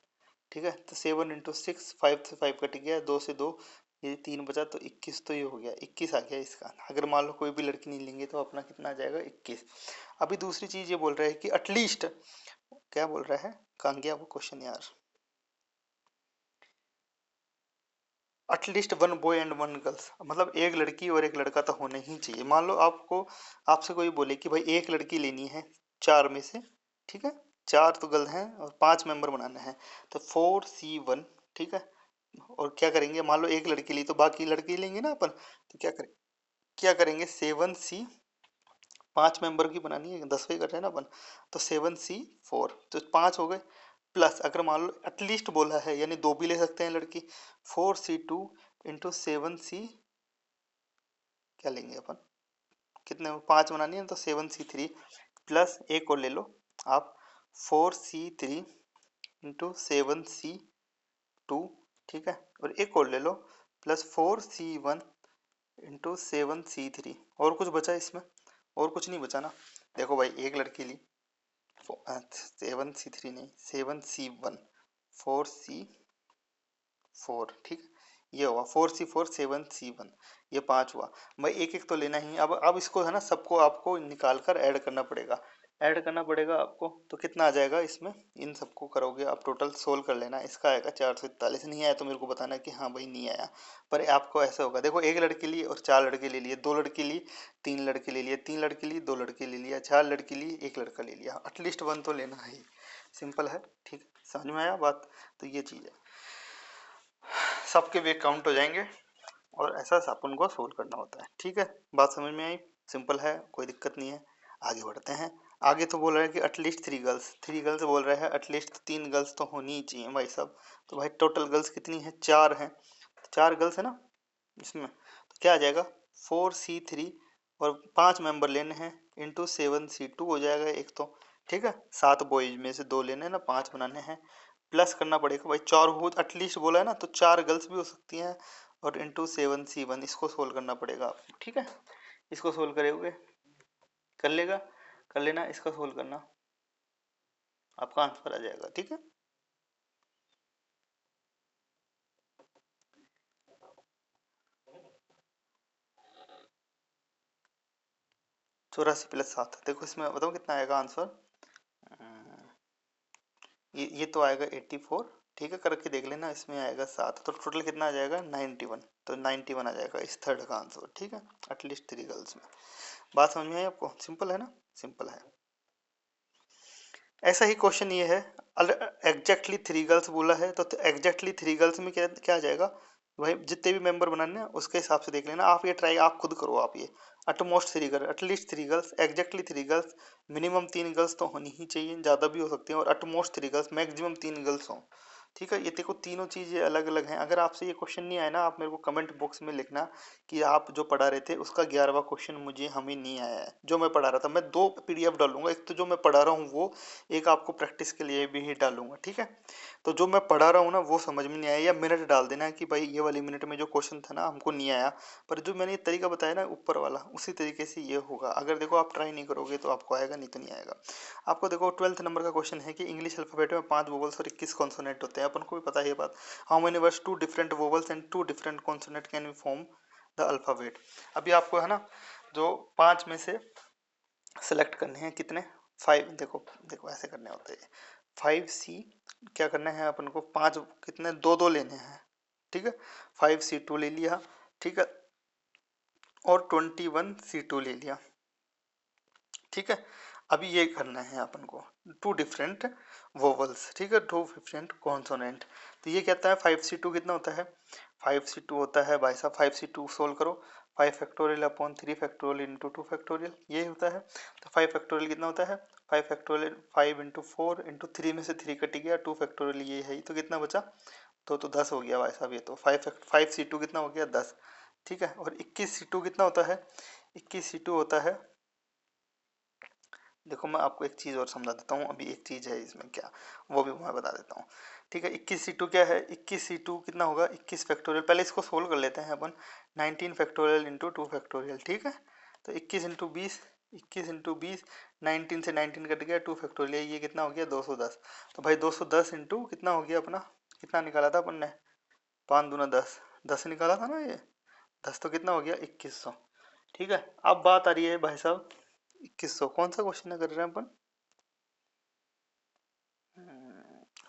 ठीक है। तो 7 इंटू 6, 5 से 5 कट गया, 2 से 2, ये 3 बचा, तो 21 तो ये हो गया, 21 आ गया इसका। अगर मान लो कोई भी लड़की नहीं लेंगे तो अपना कितना आ जाएगा, 21। अभी दूसरी चीज ये बोल रहा है कि एटलीस्ट, क्या बोल रहा है, कहाँ गया वो क्वेश्चन यार, at least one boy and one girls, मतलब एक लड़की और एक लड़का तो होना ही चाहिए। मान लो आपको, आपसे कोई बोले कि भाई एक लड़की लेनी है चार में से, ठीक है, चार तो गर्ल हैं और पांच मेंबर बनाने हैं, तो 4C1, ठीक है। और क्या करेंगे, मान लो एक लड़की ली तो बाकी लड़के लेंगे ना अपन, तो क्या करेंगे 7C, पांच मेंबर की बनानी है, 10 कर रहे हैं ना अपन, तो 7C4, तो पांच हो गए। प्लस अगर मान लो एटलीस्ट बोला है, यानी दो भी ले सकते हैं लड़की, 4C2 इंटू 7C, क्या लेंगे अपन, कितने, पांच बनानी है तो 7C3, प्लस एक और ले लो आप, 4C3 इंटू 7C2, ठीक है, और एक और ले लो, प्लस 4C1 इंटू 7C3। और कुछ बचा इसमें, और कुछ नहीं बचा ना। देखो भाई एक लड़की ली, 7C3 नहीं, 7C1, 4C4, ठीक है, ये हुआ 4C4, 7C1, ये पांच हुआ। भाई एक एक तो लेना ही, अब इसको है ना, सबको आपको निकाल कर ऐड करना पड़ेगा, ऐड करना पड़ेगा आपको, तो कितना आ जाएगा इसमें, इन सबको करोगे आप टोटल सोल्व कर लेना, इसका आएगा 441। नहीं आया तो मेरे को बताना कि हाँ भाई नहीं आया, पर आपको ऐसा होगा, देखो एक लड़के लिए और चार लड़के ले लिए, दो लड़के लिए, तीन लड़के ले लिए, तीन लड़के लिए, दो लड़के ले लिया, चार लड़के लिए, एक लड़का ले लिया, एटलीस्ट वन तो लेना है। सिंपल है, ठीक है, समझ में आया बात। तो ये चीज़ है, सबके वे काउंट हो जाएंगे और ऐसा अपन को सोल्व करना होता है, ठीक है। बात समझ में आई, सिंपल है, कोई दिक्कत नहीं है। आगे बढ़ते हैं। आगे तो बोल रहा है कि एटलीस्ट थ्री गर्ल्स बोल रहा है, एटलीस्ट तीन गर्ल्स तो होनी ही चाहिए भाई साहब। तो भाई टोटल गर्ल्स कितनी है, चार हैं, चार गर्ल्स है ना इसमें, तो क्या आ जाएगा 4C3, और पांच मेंबर लेने हैं, इंटू 7C2 हो जाएगा एक तो, ठीक है, सात बॉयज में से दो लेने हैं ना, पांच बनाने हैं, प्लस करना पड़ेगा भाई, चार हो एटलीस्ट बोला है ना, तो चार गर्ल्स भी हो सकती हैं, और इंटू 7C1, इसको सोल्व करना पड़ेगा आपको, ठीक है। इसको सोल्व करोगे, कर लेगा, कर लेना, इसका सोल्व करना, आपका आंसर आ जाएगा, ठीक है। 84 + 7, देखो इसमें बताओ कितना आएगा आंसर, ये तो आएगा 84, ठीक है, करके देख लेना, इसमें आएगा 7, तो टोटल कितना आ जाएगा 91, तो 91 आ जाएगा इस थर्ड का आंसर, ठीक है, एटलीस्ट थ्री गर्ल्स में। बात समझ में आई आपको, सिंपल है ना, सिंपल है। ऐसा ही क्वेश्चन ये है, एग्जैक्टली थ्री गर्ल्स बोला है, तो एग्जैक्टली थ्री गर्ल्स में क्या क्या आ जाएगा भाई, जितने भी मेंबर बनाने हैं उसके हिसाब से देख लेना आप, ये ट्राई आप खुद करो आप ये, utmost three girls, at least three girls, exactly three girls, minimum तीन गर्ल्स तो होनी ही चाहिए, ज़्यादा भी हो सकती हैं, और अटमोस्ट थ्री गर्ल्स, मैक्सिमम तीन गर्ल्स हों, ठीक है। ये देखो तीनों चीज़ें अलग अलग हैं। अगर आपसे ये क्वेश्चन नहीं आया ना, आप मेरे को कमेंट बॉक्स में लिखना कि आप जो पढ़ा रहे थे उसका 11वां क्वेश्चन मुझे हमें नहीं आया है, जो मैं पढ़ा रहा था। मैं दो पीडीएफ डालूंगा, एक तो जो मैं पढ़ा रहा हूँ वो, एक आपको प्रैक्टिस के लिए भी ही डालूंगा, ठीक है। तो जो मैं पढ़ा रहा हूँ ना वो समझ में नहीं आया, या मिनट डाल देना कि भाई ये वाली मिनट में जो क्वेश्चन था ना हमको नहीं आया, पर जो मैंने ये तरीका बताया ना ऊपर वाला, उसी तरीके से ये होगा। अगर देखो आप ट्राई नहीं करोगे तो आपको आएगा, नहीं तो नहीं आएगा आपको। देखो 12th नंबर का क्वेश्चन है कि इंग्लिश अल्फाबेट में 5 वोवल्स और 21 कॉन्सोनेंट होते हैं, अपन को भी पता है ये बात। How many words two different vowels and two different consonant can we form the alphabet. अभी आपको है ना, जो पांच में से सेलेक्ट करने हैं कितने, फाइव, देखो देखो ऐसे करने होते हैं, 5C, क्या करना है अपन को, पांच कितने, दो दो लेने हैं, ठीक है, 5C2 ले लिया, ठीक है, और 21C2 ले लिया, ठीक है। अभी ये करना है अपन को, टू डिफरेंट वोवल्स, ठीक है, टू डिफरेंट कॉन्सोनेंट। तो ये कहता है 5C2 कितना होता है, 5C2 होता है भाई साहब, 5C2 सोल्व करो, 5 factorial upon 3 factorial into 2 factorial, ये होता है। तो 5 फैक्टोरियल कितना होता है, 5 फैक्टोरियल 5 इंटू 4 इंटू 3 में से 3 कट गया, 2 फैक्टोरियल ये है, तो कितना बचा, तो 10 हो गया भाई साहब ये तो, 5C2 कितना हो गया 10, ठीक है। और 21C2 कितना होता है, 21C2 होता है, देखो मैं आपको एक चीज़ और समझा देता हूँ, अभी एक चीज़ है इसमें क्या, वो भी मैं बता देता हूँ, ठीक है। 21C2 क्या है, 21C2 कितना होगा, 21 फैक्टोरियल, पहले इसको सोल्व कर लेते हैं अपन, 19 फैक्टोरियल इंटू 2 फैक्टोरियल, ठीक है। तो 21 इंटू 20, 21 इंटू 20, 19 से 19 कट गया, 2 फैक्टोरियल, ये कितना हो गया 210। तो भाई 210 इंटू कितना हो गया अपना कितना निकाला था अपन ने, 5 दूना 10, 10 निकाला था ना ये, 10 तो कितना हो गया 2100। ठीक है, अब बात आ रही है भाई साहब 2100 कौन सा क्वेश्चन कर रहे हैं अपन,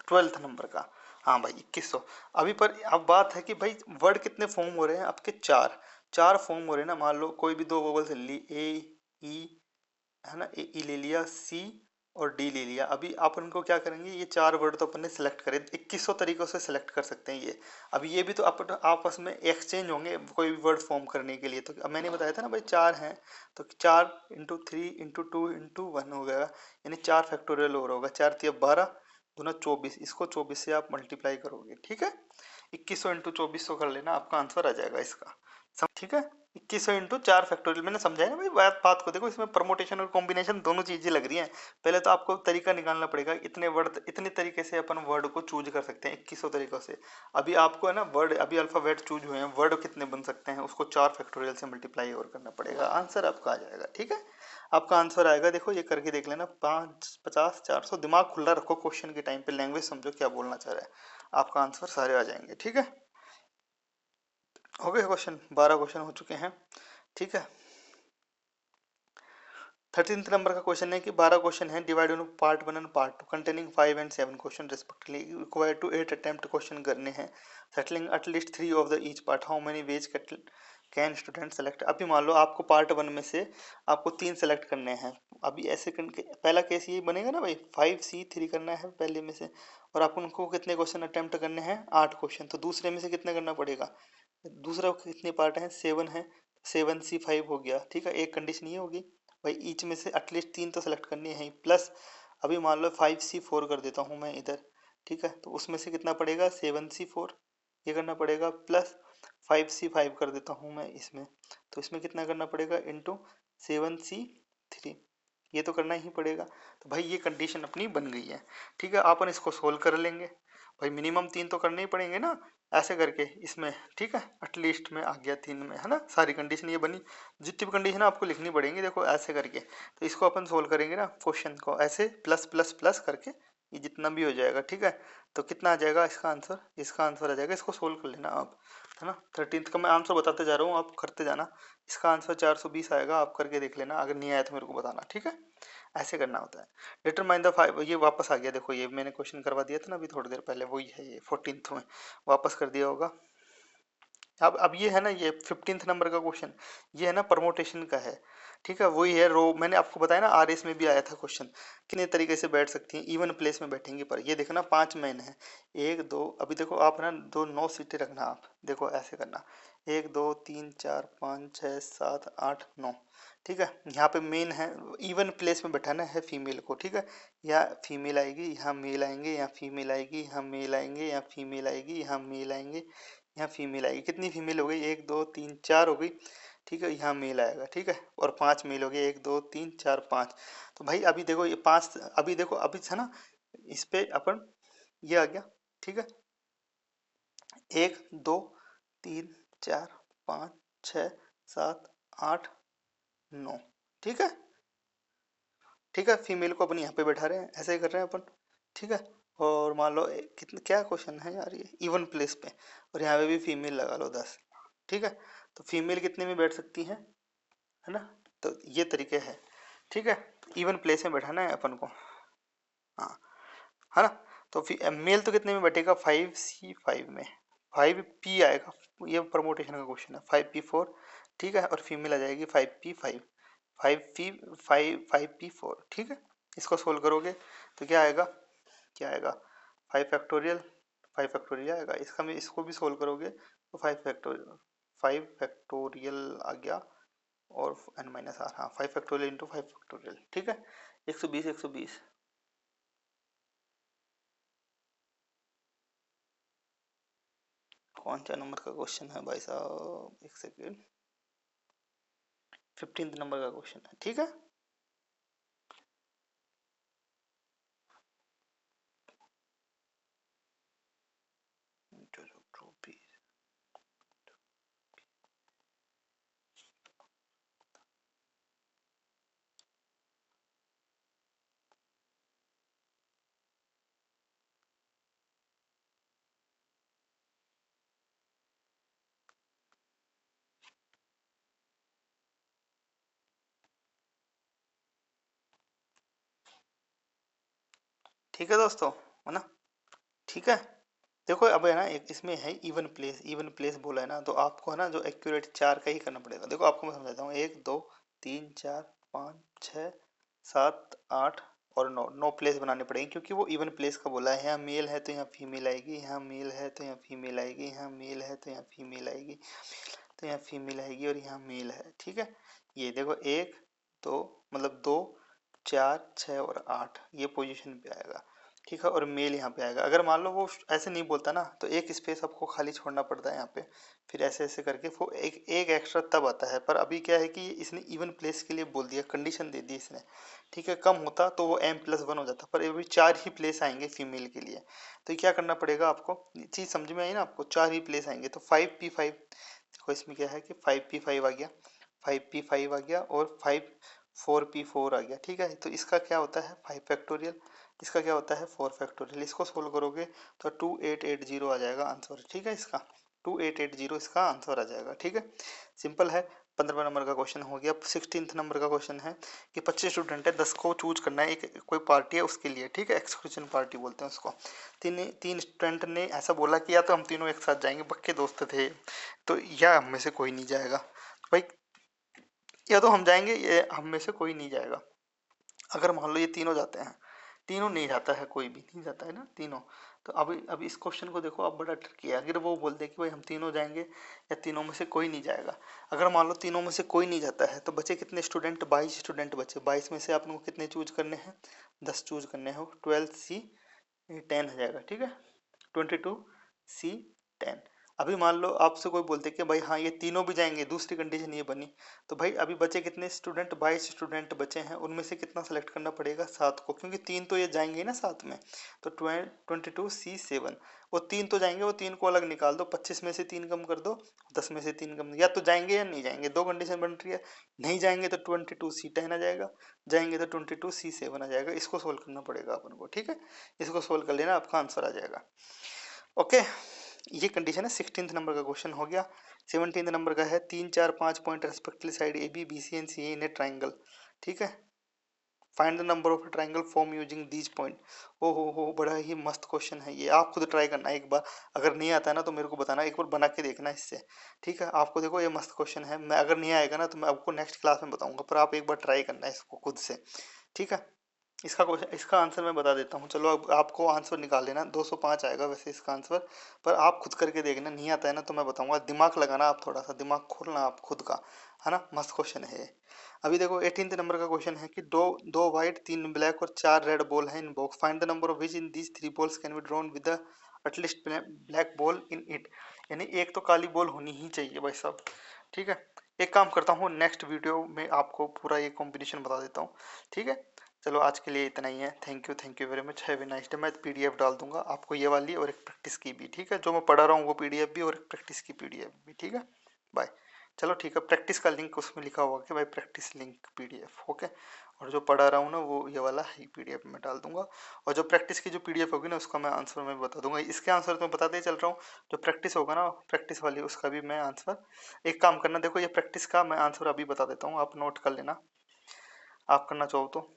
12th नंबर का। हाँ भाई 2100। अभी पर अब बात है कि भाई वर्ड कितने फॉर्म हो रहे हैं आपके, चार, चार फॉर्म हो रहे हैं ना। मान लो कोई भी दो वोवल से ली, ए ई, है ना, ए ई ले लिया, सी और डी ले लिया। अभी अपन को क्या करेंगे, ये चार वर्ड तो अपन ने सिलेक्ट करे, 2100 तरीकों से सिलेक्ट कर सकते हैं ये। अभी ये भी तो अपन आपस में एक्सचेंज होंगे कोई भी वर्ड फॉर्म करने के लिए। तो अब मैंने बताया था ना भाई चार हैं, तो 4 × 3 × 2 × 1 हो गया, यानी 4 फैक्टोरियल और होगा, 4×3 = 12, दूना 24, इसको 24 से आप मल्टीप्लाई करोगे। ठीक है, 2100 × 2400 कर लेना, आपका आंसर आ जाएगा इसका। ठीक है, 2100 इंटू 4 फैक्टोरियल, मैंने समझाया ना भाई बात को। देखो इसमें परमोटेशन और कॉम्बिनेशन दोनों चीजें लग रही हैं। पहले तो आपको तरीका निकालना पड़ेगा, इतने वर्ड, इतने तरीके से अपन वर्ड को चूज कर सकते हैं 2100 तरीकों से। अभी आपको है ना वर्ड, अभी अल्फाबेट चूज हुए हैं, वर्ड कितने बन सकते हैं उसको 4 फैक्टोरियल से मल्टीप्लाई और करना पड़ेगा, आंसर आपका आ जाएगा। ठीक है, आपका आंसर आएगा, देखो ये करके देख लेना, 5, 50, 400। दिमाग खुला रखो क्वेश्चन के टाइम पे, लैंग्वेज समझो क्या बोलना चाह रहा है, आपका आंसर सारे आ जाएंगे। ठीक है, हो गए क्वेश्चन, 12 क्वेश्चन हो चुके हैं। ठीक है, 13th नंबर का क्वेश्चन है कि 12 क्वेश्चन है, divide in part 1 and part 2 containing 5 and 7 question respectively, required to 8 attempt question करने हैं, settling at least 3 of the each part, how many ways can student select. अभी मान लो आपको पार्ट 1 में से आपको 3 सेलेक्ट करने हैं। अभी ऐसे करके पहला केस ये बनेगा ना भाई, 5C3 करना है पहले में से, और आपको उनको कितने क्वेश्चन अटेम्प्ट करने हैं, 8 क्वेश्चन। तो दूसरे में से कितने करना पड़ेगा, दूसरा कितने पार्ट हैं, 7 है, 7C5 हो गया। ठीक है, एक कंडीशन ये होगी भाई, ईच में से एटलीस्ट 3 तो सेलेक्ट करनी है, प्लस अभी मान लो 5C4 कर देता हूँ मैं इधर। ठीक है, तो उसमें से कितना पड़ेगा, 7C4 ये करना पड़ेगा, प्लस 5C5 कर देता हूँ मैं इसमें, तो इसमें कितना करना पड़ेगा, इंटू 7C3, ये तो करना ही पड़ेगा। तो भाई ये कंडीशन अपनी बन गई है। ठीक है, अपन इसको सोल्व कर लेंगे भाई, मिनिमम 3 तो करने ही पड़ेंगे ना, ऐसे करके इसमें। ठीक है, एटलीस्ट में आ गया 3 में, है ना, सारी कंडीशन ये बनी, जितनी भी कंडीशन आपको लिखनी पड़ेंगी देखो ऐसे करके। तो इसको अपन सोल्व करेंगे ना क्वेश्चन को ऐसे, प्लस प्लस प्लस करके ये जितना भी हो जाएगा। ठीक है, तो कितना आ जाएगा इसका आंसर, इसका आंसर आ जाएगा, इसको सोल्व कर लेना आप, है ना। 13th का मैं आंसर बताते जा रहा हूँ, आप करते जाना। इसका आंसर 420 आएगा, आप करके देख लेना, अगर नहीं आया तो मेरे को बताना। ठीक है, ऐसे करना होता है। डिटरमाइन द 5, ये वापस आ गया, देखो ये मैंने क्वेश्चन करवा दिया था ना अभी थोड़ी देर पहले, वही है ये 14th में वापस कर दिया होगा। अब ये है ना, ये 15th नंबर का क्वेश्चन, ये है ना परमोटेशन का है। ठीक है, वही है रो, मैंने आपको बताया ना आरएस में भी आया था क्वेश्चन, कितने तरीके से बैठ सकती हैं, इवन प्लेस में बैठेंगी। पर ये देखो ना 5 मैन है, 1 2, अभी देखो आप ना 9 सीटें रखना, आप देखो ऐसे करना, 1 2 3 4 5 6 7 8 9। ठीक है, यहाँ पे मेन है, इवन प्लेस में बैठाना है फीमेल को। ठीक है, यहाँ फीमेल आएगी, यहाँ मेल आएंगे, यहाँ फीमेल आएगी, यहाँ मेल आएंगे, यहाँ फीमेल आएगी, यहाँ मेल आएंगे, यहाँ फीमेल आएगी। कितनी फीमेल हो गई, 1 2 3 4 हो गई। ठीक है, यहाँ मेल आएगा। ठीक है, और 5 मेल हो गए, 1 2 3 4 5। तो भाई अभी देखो ये 5, अभी देखो अभी है ना, इस पे अपन ये आ गया। ठीक है, 1 2 3 4 5 6 7 8 9। ठीक है, ठीक है, फीमेल को अपन यहाँ पे बैठा रहे हैं, ऐसे ही कर रहे हैं अपन। ठीक है, और मान लो कितने, क्या क्वेश्चन है यार ये, इवन प्लेस पे, और यहाँ पे भी फीमेल लगा लो 10। ठीक है, तो फीमेल कितने में बैठ सकती हैं, है ना, तो ये तरीके है। ठीक है, इवन प्लेस में बैठाना है अपन को, हाँ, है ना। तो फिर मेल तो कितने में बैठेगा, 5C5 में, 5P आएगा, ये परमोटेशन का क्वेश्चन है, 5P4। ठीक है, और फीमेल आ जाएगी 5P5, 5P4। ठीक है, इसको सोल्व करोगे तो क्या आएगा, क्या आएगा, 5 फैक्टोरियल, 5 फैक्टोरियल आएगा इसका, मैं इसको भी सोल्व करोगे तो 5 फैक्टोरियल, 5 फैक्टोरियल आ गया, और n-r, हाँ 5 फैक्टोरियल इंटू 5 फैक्टोरियल। ठीक है, 120 120। कौन सा नंबर का क्वेश्चन है भाई साहब, एक सेकेंड, 15th नंबर का क्वेश्चन है। ठीक है, ठीक है दोस्तों, है ना। ठीक है, देखो अब है ना, एक इसमें है इवन प्लेस बोला है ना, तो आपको है ना जो एक्यूरेट चार का ही करना पड़ेगा। देखो आपको मैं समझाता हूँ, 1 2 3 4 5 6 7 8 और 9 प्लेस बनाने पड़ेंगे, क्योंकि वो इवन प्लेस का बोला है। यहाँ मेल है तो यहाँ फीमेल आएगी, यहाँ मेल है तो यहाँ फीमेल आएगी, यहाँ मेल है तो यहाँ फीमेल आएगी, तो यहाँ फीमेल आएगी और यहाँ मेल है। ठीक है, ये देखो 1 2, मतलब 2 4 6 और 8 ये पोजीशन पे आएगा। ठीक है, और मेल यहाँ पे आएगा। अगर मान लो वो ऐसे नहीं बोलता ना, तो एक स्पेस आपको खाली छोड़ना पड़ता है यहाँ पे, फिर ऐसे ऐसे करके वो एक एक एक्स्ट्रा तब आता है। पर अभी क्या है कि इसने इवन प्लेस के लिए बोल दिया, कंडीशन दे दी इसने। ठीक है, कम होता तो वो m+1 हो जाता, पर अभी 4 ही प्लेस आएंगे फीमेल के लिए। तो क्या करना पड़ेगा आपको, ये चीज़ समझ में आई ना आपको, 4 ही प्लेस आएंगे। तो 5p5, देखो इसमें क्या है कि 5p5 आ गया, 5p5 आ गया और 4p4 आ गया। ठीक है, तो इसका क्या होता है 5 फैक्टोरियल, इसका क्या होता है 4 फैक्टोरियल। इसको सोल्व करोगे तो 2880 आ जाएगा आंसर। ठीक है, इसका 2880 इसका आंसर आ जाएगा। ठीक है, सिंपल है। 15 नंबर का क्वेश्चन हो गया। 16 नंबर का क्वेश्चन है कि 25 स्टूडेंट है, 10 को चूज करना है, एक कोई पार्टी है उसके लिए। ठीक है, एक्सक्लूजन पार्टी बोलते हैं उसको। तीन स्टूडेंट ने ऐसा बोला कि या तो हम तीनों एक साथ जाएंगे, पक्के दोस्त थे, तो या हम में से कोई नहीं जाएगा। भाई या तो हम जाएंगे, ये हम में से कोई नहीं जाएगा। अगर मान लो ये तीनों जाते हैं, तीनों नहीं जाता है, कोई भी नहीं जाता है ना तीनों, तो अभी इस क्वेश्चन को देखो, अब बड़ा ट्रिकी है। अगर वो बोलते कि भाई हम तीनों जाएंगे या तीनों में से कोई नहीं जाएगा, अगर मान लो तीनों में से कोई नहीं जाता है, तो बचे कितने स्टूडेंट, 22 स्टूडेंट बचे। 22 में से आपको कितने चूज करने हैं, 10 चूज करने हो। 12C10 हो जाएगा। ठीक है, 22C10। अभी मान लो आपसे कोई बोलते कि भाई हाँ ये तीनों भी जाएंगे, दूसरी कंडीशन ये बनी, तो भाई अभी बचे कितने स्टूडेंट, 22 स्टूडेंट बचे हैं, उनमें से कितना सेलेक्ट करना पड़ेगा, 7 को, क्योंकि तीन तो ये जाएंगे ही ना साथ में। तो 22C7, वो तीन तो जाएंगे, वो तीन को अलग निकाल दो, 25 में से 3 कम कर दो, 10 में से 3 कम, या तो जाएंगे या नहीं जाएंगे, दो कंडीशन बन रही है। नहीं जाएंगे तो 22C10 आ जाएगा, जाएंगे तो 22C7 आ जाएगा। इसको सोल्व करना पड़ेगा अपन को। ठीक है, इसको सोल्व कर लेना, आपका आंसर आ जाएगा। ओके, ये कंडीशन है। 16 नंबर का क्वेश्चन हो गया। 17 नंबर का है 3 4 5 point respectively side A B B C and C A in a triangle. ठीक है, find the number of triangle form using these point. ओ हो, बड़ा ही मस्त क्वेश्चन है ये, आप खुद ट्राई करना एक बार। अगर नहीं आता है ना तो मेरे को बताना, एक बार बना के देखना इससे। ठीक है, आपको देखो ये मस्त क्वेश्चन है, मैं अगर नहीं आएगा ना तो मैं आपको नेक्स्ट क्लास में बताऊंगा, पर आप एक बार ट्राई करना है इसको खुद से। ठीक है, इसका क्वेश्चन, इसका आंसर मैं बता देता हूँ। चलो अब आपको आंसर निकाल लेना, 205 आएगा वैसे इसका आंसर, पर आप खुद करके देखना। नहीं आता है ना तो मैं बताऊंगा, दिमाग लगाना आप, थोड़ा सा दिमाग खोलना आप खुद का, है ना। मस्त क्वेश्चन है ये। अभी देखो 18 नंबर का क्वेश्चन है कि दो दो व्हाइट 3 ब्लैक और 4 रेड बॉल है इन box, find the number of which in these 3 balls can be drawn with the at least black ball in it. यानी एक तो काली बॉल होनी ही चाहिए भाई साहब। ठीक है, एक काम करता हूँ, नेक्स्ट वीडियो में आपको पूरा ये कॉम्बिनेशन बता देता हूँ। ठीक है, चलो आज के लिए इतना ही है। Thank you very much, have a nice day. मैं पीडीएफ डाल दूंगा आपको, ये वाली और एक प्रैक्टिस की भी। ठीक है, जो मैं पढ़ा रहा हूँ वो पीडीएफ भी और एक प्रैक्टिस की पीडीएफ भी। ठीक है, बाय। चलो ठीक है, प्रैक्टिस का लिंक उसमें लिखा होगा कि भाई प्रैक्टिस लिंक पीडीएफ। ओके, और जो पढ़ा रहा हूँ ना वो ये वाला ही पीडीएफ में डाल दूंगा, और जो प्रैक्टिस की जो पीडीएफ होगी ना उसका मैं आंसर में बता दूंगा। इसके आंसर तो मैं बताते ही चल रहा हूँ, जो प्रैक्टिस होगा ना प्रैक्टिस वाली उसका भी मैं आंसर। एक काम करना, देखो ये प्रैक्टिस का मैं आंसर अभी बता देता हूँ, आप नोट कर लेना, आप करना चाहो तो।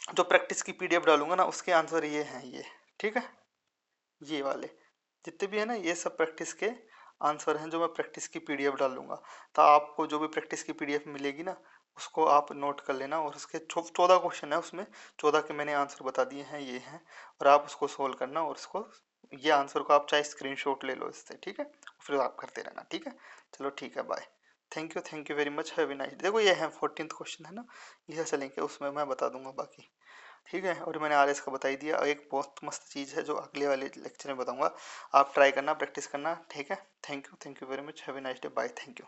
जो प्रैक्टिस की पीडीएफ डालूंगा ना उसके आंसर ये हैं ये। ठीक है, ये वाले जितने भी है ना ये सब प्रैक्टिस के आंसर हैं, जो मैं प्रैक्टिस की पीडीएफ डालूंगा। तो आपको जो भी प्रैक्टिस की पीडीएफ मिलेगी ना उसको आप नोट कर लेना, और उसके 14 क्वेश्चन है उसमें, 14 के मैंने आंसर बता दिए हैं, ये हैं, और आप उसको सोल्व करना, और उसको ये आंसर को आप चाहे स्क्रीनशॉट ले लो इससे। ठीक है, फिर आप करते रहना। ठीक है, चलो ठीक है, bye. Thank you very much, have a nice. देखो ये है 14th क्वेश्चन है ना, ये चलेंगे उसमें मैं बता दूंगा बाकी। ठीक है, और मैंने आरएस का बता ही दिया। एक बहुत मस्त चीज़ है जो अगले वाले लेक्चर में बताऊंगा, आप ट्राई करना, प्रैक्टिस करना। ठीक है, thank you very much, have a nice day, bye, thank you.